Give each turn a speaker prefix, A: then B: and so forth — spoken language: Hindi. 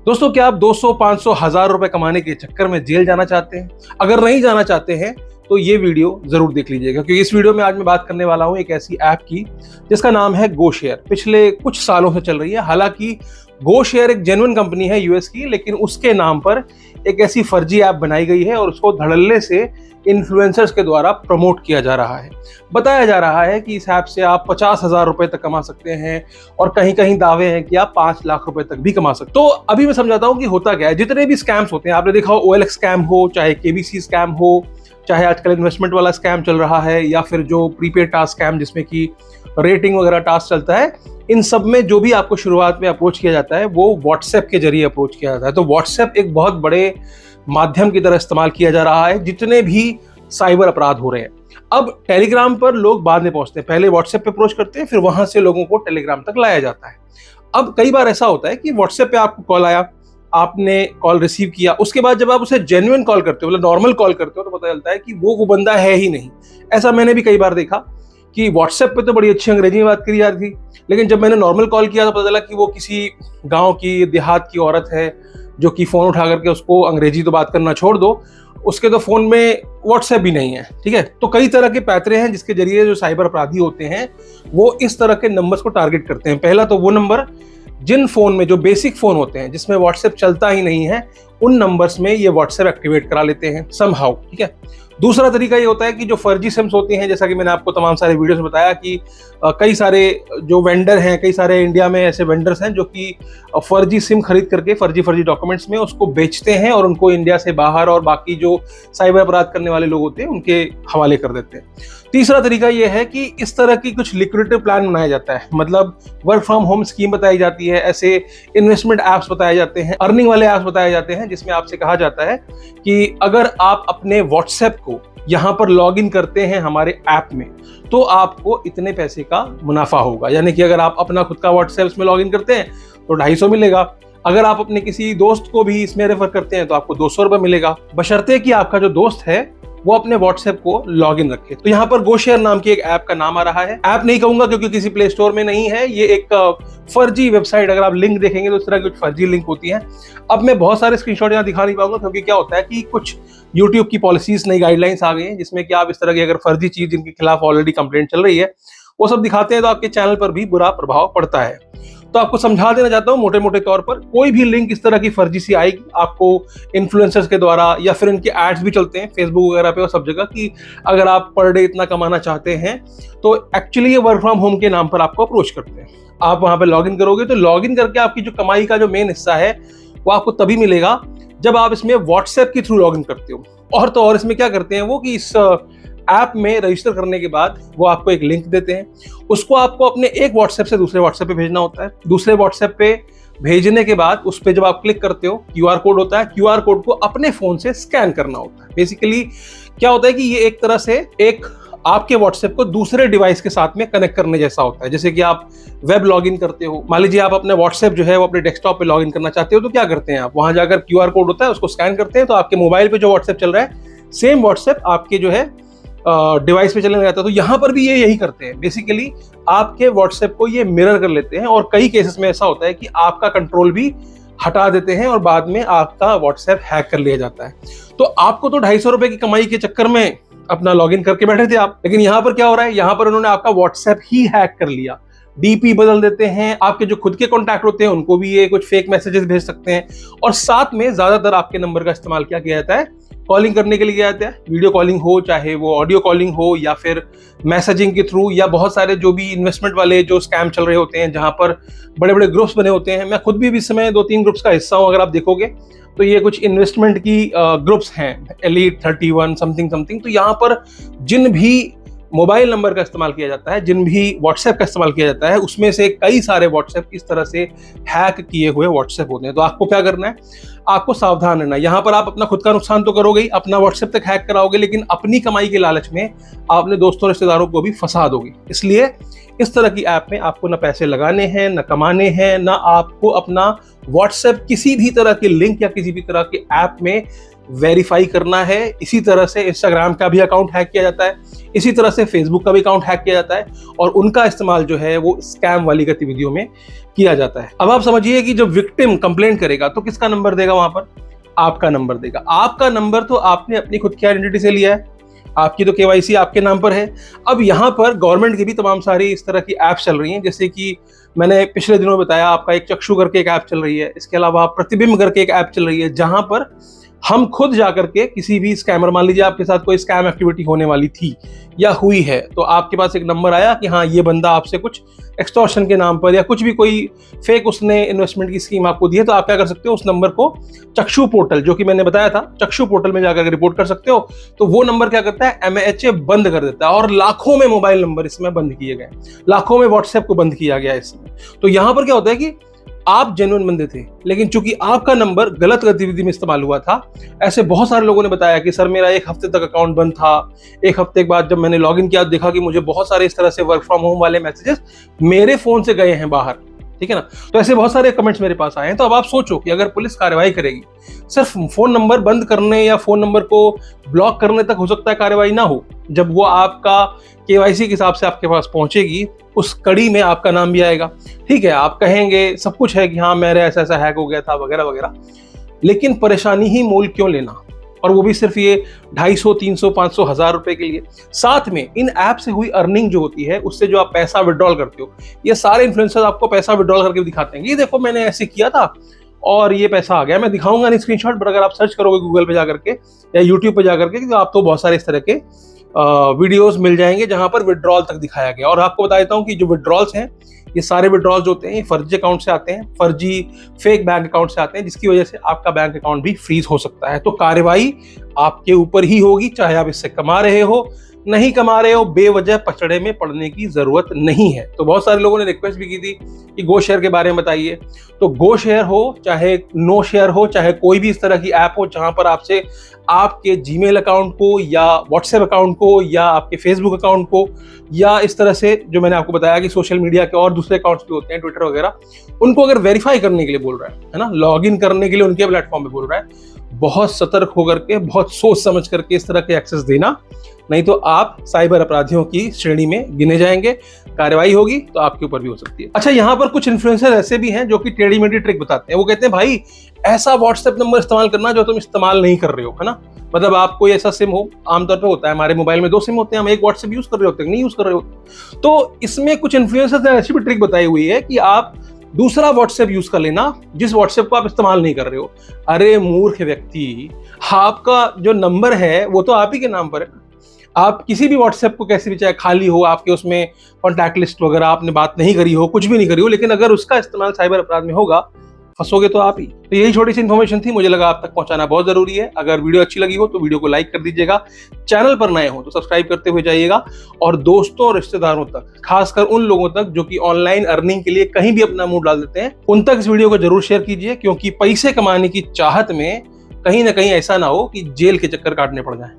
A: दोस्तों, क्या आप 200, 500, 1000 रुपए कमाने के चक्कर में जेल जाना चाहते हैं? अगर नहीं जाना चाहते हैं तो ये वीडियो जरूर देख लीजिएगा, क्योंकि इस वीडियो में आज मैं बात करने वाला हूं एक ऐसी ऐप की जिसका नाम है GoShare। पिछले कुछ सालों से चल रही है। हालांकि GoShare एक जेन्युइन कंपनी है यूएस की, लेकिन उसके नाम पर एक ऐसी फर्जी ऐप बनाई गई है और उसको धड़ल्ले से इन्फ्लुएंसर्स के द्वारा प्रमोट किया जा रहा है। बताया जा रहा है कि इस ऐप से आप 50,000 रुपए तक कमा सकते हैं और कहीं कहीं दावे हैं कि आप 5 लाख रुपए तक भी कमा सकते हैं। तो अभी मैं समझाता हूं कि होता क्या है। जितने भी स्कैम्स होते हैं, आपने देखा हो OLX स्कैम हो, चाहे KBC स्कैम हो, चाहे आजकल इन्वेस्टमेंट वाला स्कैम चल रहा है, या फिर जो प्रीपेड टास्क स्कैम जिसमें कि रेटिंग वगैरह टास्क चलता है, इन सब में जो भी आपको शुरुआत में अप्रोच किया जाता है वो व्हाट्सएप के जरिए अप्रोच किया जाता है। तो व्हाट्सएप एक बहुत बड़े माध्यम की तरह इस्तेमाल किया जा रहा है जितने भी साइबर अपराध हो रहे हैं। अब टेलीग्राम पर लोग बाद में पहुंचते हैं, पहले व्हाट्सएप पे अप्रोच करते हैं, फिर वहां से लोगों को टेलीग्राम तक लाया जाता है। अब कई बार ऐसा होता है कि व्हाट्सएप पे आपको कॉल आया, आपने कॉल रिसीव किया, उसके बाद जब आप उसे जेन्युइन कॉल करते हो, मतलब नॉर्मल कॉल करते हो, तो पता चलता है कि वो बंदा है ही नहीं। ऐसा मैंने भी कई बार देखा कि व्हाट्सएप पे तो बड़ी अच्छी अंग्रेजी में बात करी जाती थी, लेकिन जब मैंने नॉर्मल कॉल किया तो पता चला कि वो किसी गांव की, देहात की औरत है जो कि फोन उठा करके उसको अंग्रेजी तो बात करना छोड़ दो, उसके तो फोन में व्हाट्सएप भी नहीं है। ठीक है, तो कई तरह के पैतरे हैं जिसके जरिए जो साइबर अपराधी होते हैं वो इस तरह के नंबर्स को टारगेट करते हैं। पहला तो वो नंबर जिन फोन में, जो बेसिक फोन होते हैं जिसमें व्हाट्सएप चलता ही नहीं है, उन नंबर्स में ये व्हाट्सएप एक्टिवेट करा लेते हैं समहाउ। ठीक है, दूसरा तरीका ये होता है कि जो फर्जी सिम्स होती हैं, जैसा कि मैंने आपको तमाम सारे वीडियोस में बताया कि कई सारे जो वेंडर हैं, कई सारे इंडिया में ऐसे वेंडर्स हैं जो कि फर्जी सिम खरीद करके फर्जी डॉक्यूमेंट्स में उसको बेचते हैं और उनको इंडिया से बाहर और बाकी जो साइबर अपराध करने वाले लोग होते हैं उनके हवाले कर देते हैं। तीसरा तरीका ये है कि इस तरह की कुछ लिक्विडिटी प्लान बनाया जाता है, मतलब वर्क फ्रॉम होम स्कीम बताई जाती है, ऐसे इन्वेस्टमेंट ऐप्स बताए जाते हैं, अर्निंग वाले ऐप्स बताए जाते हैं, जिसमें आपसे कहा जाता है कि अगर आप अपने व्हाट्सएप को यहाँ पर लॉग इन करते हैं हमारे ऐप में तो आपको इतने पैसे का मुनाफा होगा। यानी कि अगर आप अपना खुद का व्हाट्सएप इसमें लॉग इन करते हैं तो 250 मिलेगा, अगर आप अपने किसी दोस्त को भी इसमें रेफर करते हैं तो आपको 200 रुपए मिलेगा, बशर्ते कि आपका जो दोस्त है वो अपने व्हाट्सएप को लॉग इन रखे। तो यहाँ पर GoShare नाम की एक ऐप का नाम आ रहा है। ऐप नहीं कहूंगा क्योंकि किसी प्ले स्टोर में नहीं है, ये एक फर्जी वेबसाइट, अगर आप लिंक देखेंगे तो इस तरह की कुछ फर्जी लिंक होती है। अब मैं बहुत सारे स्क्रीनशॉट यहाँ दिखा नहीं पाऊंगा क्योंकि क्या होता है कि कुछ यूट्यूब की पॉलिसीज, नई गाइडलाइंस आ गई हैं जिसमें कि आप इस तरह की अगर फर्जी चीज जिनके खिलाफ ऑलरेडी कंप्लेंट चल रही है वो सब दिखाते हैं तो आपके चैनल पर भी बुरा प्रभाव पड़ता है। तो आपको समझा देना चाहता हूं मोटे मोटे तौर पर, कोई भी लिंक इस तरह की फर्जी सी आएगी आपको इन्फ्लुएंसर्स के द्वारा, या फिर इनके एड्स भी चलते हैं फेसबुक वगैरह पे और सब जगह कि अगर आप पर डे इतना कमाना चाहते हैं, तो एक्चुअली ये वर्क फ्रॉम होम के नाम पर आपको अप्रोच करते हैं। आप वहां पे लॉग इन करोगे तो लॉग इन करके आपकी जो कमाई का जो मेन हिस्सा है वो आपको तभी मिलेगा जब आप इसमें व्हाट्सएप के थ्रू लॉग इन करते हो। और तो और इसमें क्या करते हैं वो कि इस ऐप में रजिस्टर करने के बाद वो आपको एक लिंक देते हैं, उसको आपको अपने एक व्हाट्सएप से दूसरे व्हाट्सएप पे भेजना होता है। दूसरे व्हाट्सएप पे भेजने के बाद उस पे जब आप क्लिक करते हो, QR कोड होता है, QR कोड को अपने फोन से स्कैन करना होता है। बेसिकली क्या होता है कि ये एक तरह से एक आपके व्हाट्सएप को दूसरे डिवाइस के साथ में कनेक्ट करने जैसा होता है। जैसे कि आप वेब लॉगिन करते हो, मान लीजिए आप अपने व्हाट्सएप जो है वो अपने डेस्कटॉप पे लॉगिन करना चाहते हो, तो क्या करते हैं आप वहां जाकर QR कोड होता है उसको स्कैन करते हैं, तो आपके मोबाइल पे जो व्हाट्सएप चल रहा है सेम व्हाट्सएप आपके जो है डिवाइस पे चलने लग जाता है। तो यहाँ पर भी ये यही करते हैं, बेसिकली आपके व्हाट्सएप को ये मिरर कर लेते हैं और कई केसेस में ऐसा होता है कि आपका कंट्रोल भी हटा देते हैं और बाद में आपका व्हाट्सएप हैक कर लिया जाता है। तो आपको तो 250 रुपए की कमाई के चक्कर में अपना लॉगिन करके बैठे थे आप, लेकिन यहाँ पर क्या हो रहा है, यहाँ पर उन्होंने आपका व्हाट्सएप ही हैक कर लिया, DP बदल देते हैं, आपके जो खुद के कॉन्टैक्ट होते हैं उनको भी ये कुछ फेक मैसेजेस भेज सकते हैं, और साथ में ज्यादातर आपके नंबर का इस्तेमाल क्या किया जाता है, कॉलिंग करने के लिए किया जाता है। वीडियो कॉलिंग हो, चाहे वो ऑडियो कॉलिंग हो, या फिर मैसेजिंग के थ्रू, या बहुत सारे जो भी इन्वेस्टमेंट वाले जो स्कैम चल रहे होते हैं जहां पर बड़े बड़े ग्रुप्स बने होते हैं। मैं खुद भी इस समय 2-3 ग्रुप्स का हिस्सा हूं, अगर आप देखोगे तो ये कुछ इन्वेस्टमेंट की ग्रुप्स हैं, एलीट 31 समथिंग। तो यहाँ पर जिन भी मोबाइल नंबर का इस्तेमाल किया जाता है, जिन भी व्हाट्सएप का इस्तेमाल किया जाता है, उसमें से कई सारे व्हाट्सएप इस तरह से हैक किए हुए व्हाट्सएप होते हैं। तो आपको क्या करना है, आपको सावधान रहना है। यहाँ पर आप अपना खुद का नुकसान तो करोगे ही, अपना व्हाट्सएप तक हैक कराओगे, लेकिन अपनी कमाई के लालच में आप अपने दोस्तों रिश्तेदारों को भी फंसा दोगे। इसलिए इस तरह की ऐप में आपको ना पैसे लगाने हैं, ना कमाने हैं, ना आपको अपना व्हाट्सएप किसी भी तरह के लिंक या किसी भी तरह के ऐप में वेरीफाई करना है। इसी तरह से इंस्टाग्राम का भी अकाउंट हैक किया जाता है, इसी तरह से फेसबुक का भी अकाउंट हैक किया जाता है और उनका इस्तेमाल जो है वो स्कैम वाली गतिविधियों में किया जाता है। अब आप समझिए कि जब विक्टिम कंप्लेंट करेगा तो किसका नंबर देगा? वहां पर आपका नंबर देगा। आपका नंबर तो आपने अपनी खुद की आइडेंटिटी से लिया है, आपकी तो केवाईसी आपके नाम पर है। अब यहाँ पर गवर्नमेंट की भी तमाम सारी इस तरह की ऐप चल रही हैं, जैसे कि मैंने पिछले दिनों में बताया, आपका एक चक्षु करके एक ऐप चल रही है, इसके अलावा प्रतिबिंब करके एक ऐप चल रही है, जहां पर हम खुद जाकर के किसी भी स्कैमर, मान लीजिए आपके साथ कोई स्कैम एक्टिविटी होने वाली थी या हुई है, तो आपके पास एक नंबर आया कि हाँ ये बंदा आपसे कुछ एक्सटॉर्शन के नाम पर या कुछ भी कोई फेक उसने इन्वेस्टमेंट की स्कीम आपको दी है, तो आप क्या कर सकते हो? उस नंबर को चक्षु पोर्टल, जो कि मैंने बताया था, चक्षु पोर्टल में जाकर रिपोर्ट कर सकते हो। तो वो नंबर क्या करता है? MHA बंद कर देता है। और लाखों में मोबाइल नंबर इसमें बंद किए गए, लाखों में व्हाट्सएप को बंद किया गया इसमें। तो यहां पर क्या होता है कि आप जेन्युइन बंदे थे, लेकिन चूंकि आपका नंबर गलत गतिविधि में इस्तेमाल हुआ था, ऐसे बहुत सारे लोगों ने बताया कि सर मेरा 1 हफ्ते तक अकाउंट बंद था, 1 हफ्ते के बाद जब मैंने लॉगिन किया देखा कि मुझे बहुत सारे इस तरह से वर्क फ्रॉम होम वाले मैसेजेस मेरे फोन से गए हैं बाहर, ठीक है ना। तो ऐसे बहुत सारे कमेंट्स मेरे पास आए हैं। तो अब आप सोचो कि अगर पुलिस कार्रवाई करेगी, सिर्फ फोन नंबर बंद करने या फोन नंबर को ब्लॉक करने तक हो सकता है कार्रवाई ना हो, जब वो आपका केवाईसी के हिसाब से आपके पास पहुंचेगी, उस कड़ी में आपका नाम भी आएगा। ठीक है, आप कहेंगे सब कुछ है कि हाँ मेरे ऐसा ऐसा हैक हो गया था वगैरह वगैरह, लेकिन परेशानी ही मोल क्यों लेना, और वो भी सिर्फ ये 250, 300, 500, 1000 रुपए के लिए। साथ में इन ऐप से हुई अर्निंग जो होती है, उससे जो आप पैसा विड्रॉल करते हो, ये सारे इन्फ्लुएंसर्स आपको पैसा विड्रॉल करके दिखाते हैं, ये देखो मैंने ऐसे किया था और ये पैसा आ गया। मैं दिखाऊंगा नहीं स्क्रीनशॉट, पर अगर आप सर्च करोगे गूगल पे जाकर के या यूट्यूब पे जाकर के, तो आपको बहुत सारे इस तरह के वीडियोस मिल जाएंगे जहां पर विड्रॉल तक दिखाया गया। और आपको बता देता हूं कि जो विड्रॉल्स हैं, ये सारे विड्रॉल्स होते हैं, ये फर्जी अकाउंट से आते हैं, फर्जी फेक बैंक अकाउंट से आते हैं, जिसकी वजह से आपका बैंक अकाउंट भी फ्रीज हो सकता है। तो कार्रवाई आपके ऊपर ही होगी, चाहे आप इससे कमा रहे हो नहीं कमा रहे हो, बेवजह पचड़े में पड़ने की जरूरत नहीं है। तो बहुत सारे लोगों ने रिक्वेस्ट भी की थी कि गो शेयर के बारे में बताइए। तो गो शेयर हो चाहे नो शेयर हो, चाहे कोई भी इस तरह की ऐप हो जहां पर आपसे आपके जीमेल अकाउंट को या व्हाट्सएप अकाउंट को या आपके फेसबुक अकाउंट को या इस तरह से जो मैंने आपको बताया कि सोशल मीडिया के और दूसरे अकाउंट्स भी होते हैं, ट्विटर वगैरह, उनको अगर वेरीफाई करने के लिए बोल रहा है ना, लॉग इन करने के लिए उनके प्लेटफॉर्म पे बोल रहा है, बहुत सतर्क होकर के, बहुत सोच समझ करके इस तरह के एक्सेस देना, नहीं तो आप साइबर अपराधियों की श्रेणी में गिने जाएंगे। कार्रवाई होगी तो आपके ऊपर भी हो सकती है। अच्छा, यहाँ पर कुछ इन्फ्लुएंसर ऐसे भी हैं जो कि टेढ़ी मेढ़ी ट्रिक बताते हैं। वो कहते हैं भाई ऐसा व्हाट्सएप नंबर इस्तेमाल करना जो तुम इस्तेमाल नहीं कर रहे हो, है ना। मतलब आप कोई ऐसा सिम हो, आमतौर पे होता है हमारे मोबाइल में 2 सिम होते हैं, हम एक व्हाट्सएप यूज कर रहे होते हैं, नहीं यूज कर रहे होते। तो इसमें कुछ इन्फ्लुएंसर्स ने ऐसी भी ट्रिक बताई हुई है कि आप दूसरा व्हाट्सएप यूज कर लेना जिस व्हाट्सएप को आप इस्तेमाल नहीं कर रहे हो। अरे मूर्ख व्यक्ति, आपका जो नंबर है वो तो आप ही के नाम पर है। आप किसी भी व्हाट्सएप को कैसे भी, चाहे खाली हो, आपके उसमें कॉन्टैक्ट लिस्ट वगैरह आपने बात नहीं करी हो, कुछ भी नहीं करी हो, लेकिन अगर उसका इस्तेमाल साइबर अपराध में होगा, फंसोगे तो आप ही। तो यही छोटी सी इन्फॉर्मेशन थी, मुझे लगा आप तक पहुंचाना बहुत जरूरी है। अगर वीडियो अच्छी लगी हो तो वीडियो को लाइक कर दीजिएगा, चैनल पर नए हो तो सब्सक्राइब करते हुए जाइएगा, और दोस्तों और रिश्तेदारों तक, खासकर उन लोगों तक जो कि ऑनलाइन अर्निंग के लिए कहीं भी अपना मुंह डाल देते हैं, उन तक इस वीडियो को जरूर शेयर कीजिए, क्योंकि पैसे कमाने की चाहत में कहीं ना कहीं ऐसा ना हो कि जेल के चक्कर काटने पड़ जाए।